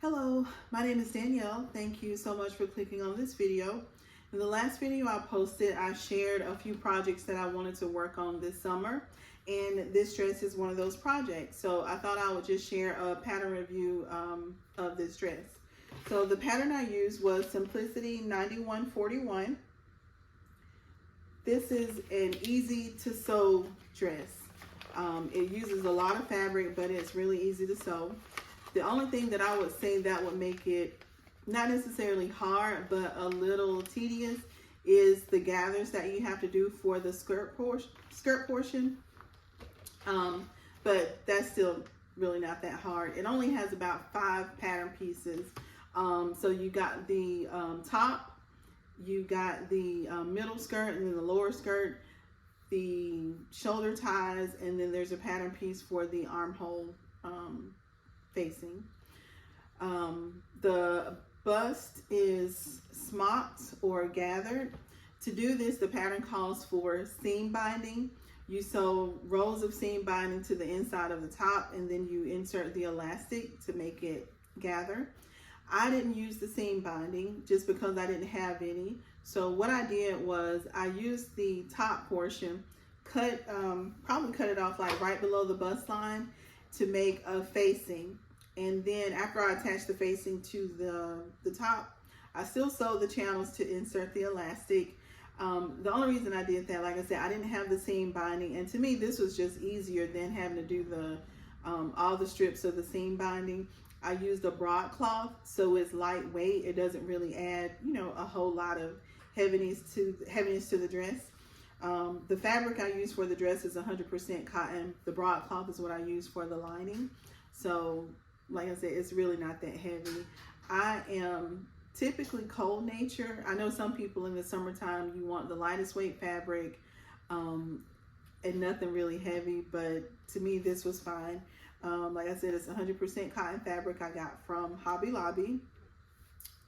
Hello, my name is Danielle. Thank you so much for clicking on this video. In the last video I posted, I shared a few projects that I wanted to work on this summer, and this dress is one of those projects. So I thought I would just share a pattern review of this dress. So the pattern I used was Simplicity 9141. This is an easy to sew dress. It uses a lot of fabric, but it's really easy to sew. The only thing that I would say that would make it not necessarily hard, but a little tedious is the gathers that you have to do for the skirt portion. But that's still really not that hard. It only has about 5 pattern pieces. So you got the top, you got the middle skirt, and then the lower skirt, the shoulder ties, and then there's a pattern piece for the armhole facing. The bust is smocked or gathered. To do this, the pattern calls for seam binding. You sew rows of seam binding to the inside of the top, and then you insert the elastic to make it gather. I didn't use the seam binding just because I didn't have any. So what I did was I used the top portion, probably cut it off like right below the bust line to make a facing. And then after I attached the facing to the top, I still sewed the channels to insert the elastic. The only reason I did that, like I said, I didn't have the seam binding, and to me this was just easier than having to do the all the strips of the seam binding. I used a broadcloth, so it's lightweight. It doesn't really add, a whole lot of heaviness to the dress. The fabric I use for the dress is 100% cotton. The broadcloth is what I use for the lining. So, like I said, it's really not that heavy. I am typically cold nature. I know some people in the summertime, you want the lightest weight fabric and nothing really heavy, but to me this was fine. Like I said, it's 100% cotton fabric I got from Hobby Lobby.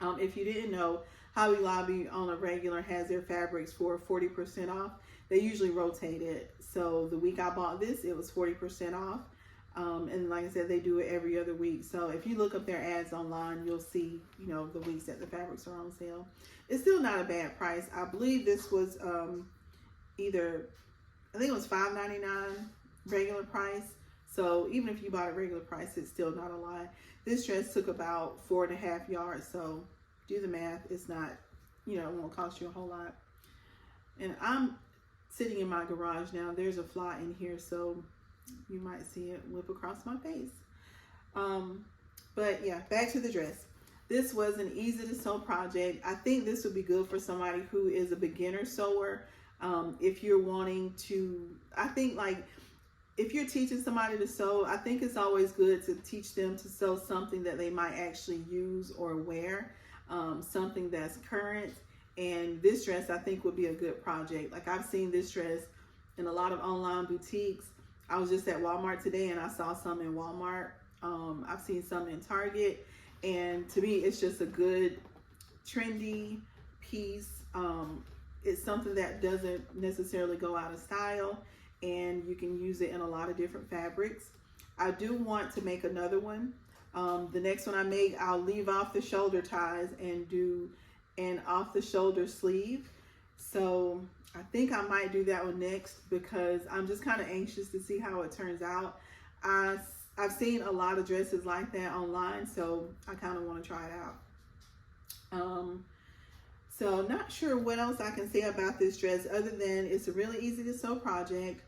If you didn't know, Hobby Lobby on a regular has their fabrics for 40% off. They usually rotate it. So the week I bought this, it was 40% off. And like I said, they do it every other week. So if you look up their ads online, you'll see, the weeks that the fabrics are on sale. It's still not a bad price. I believe this was I think it was $5.99 regular price. So even if you bought a regular price, it's still not a lot. This dress took about 4.5 yards. So do the math. It's not, it won't cost you a whole lot. And I'm sitting in my garage now. There's a fly in here, so you might see it whip across my face. But yeah, back to the dress. This was an easy to sew project. I think this would be good for somebody who is a beginner sewer. If you're wanting to, I think like if you're teaching somebody to sew, I think it's always good to teach them to sew something that they might actually use or wear, something that's current. And this dress I think would be a good project. Like I've seen this dress in a lot of online boutiques. I was just at Walmart today and I saw some in Walmart. I've seen some in Target, and to me it's just a good trendy piece. It's something that doesn't necessarily go out of style, and you can use it in a lot of different fabrics. I do want to make another one. The next one I make, I'll leave off the shoulder ties and do an off the shoulder sleeve. So I think I might do that one next because I'm just kind of anxious to see how it turns out. I've seen a lot of dresses like that online, so I kind of want to try it out. So not sure what else I can say about this dress other than it's a really easy to sew project.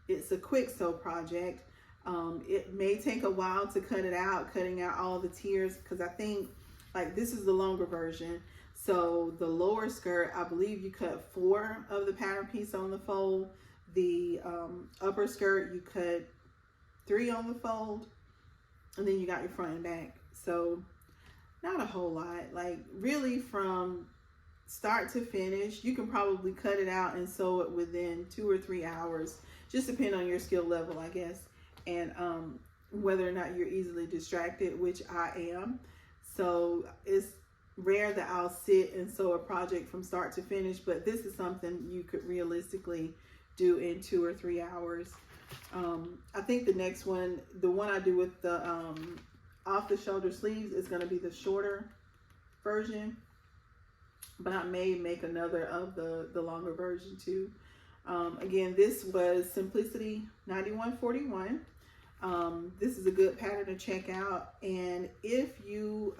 It's a quick sew project. It may take a while to cut it out, cutting out all the tiers, because I think like this is the longer version. So the lower skirt, I believe you cut 4 of the pattern piece on the fold. The upper skirt, you cut 3 on the fold, and then you got your front and back. So not a whole lot. Like really from start to finish, you can probably cut it out and sew it within 2 or 3 hours, just depending on your skill level, I guess, and whether or not you're easily distracted, which I am. So it's rare that I'll sit and sew a project from start to finish, but this is something you could realistically do in 2 or 3 hours. I think the next one, the one I do with the off the shoulder sleeves is going to be the shorter version, but I may make another of the longer version too. Again, this was Simplicity 9141. This is a good pattern to check out. And if you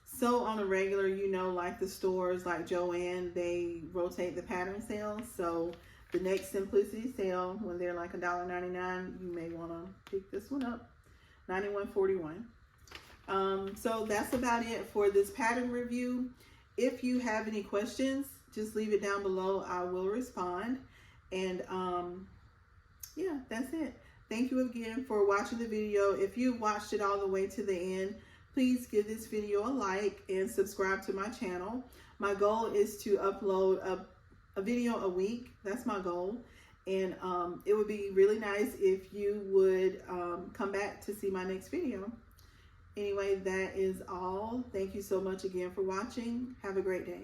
sew on a regular, you know, like the stores like Joann, they rotate the pattern sales. So the next Simplicity sale, when they're like $1.99, you may want to pick this one up, 9141. So that's about it for this pattern review. If you have any questions, just leave it down below. I will respond. And yeah, that's it. Thank you again for watching the video. If you watched it all the way to the end, please give this video a like and subscribe to my channel. My goal is to upload a video a week. That's my goal. And it would be really nice if you would come back to see my next video. Anyway, that is all. Thank you so much again for watching. Have a great day.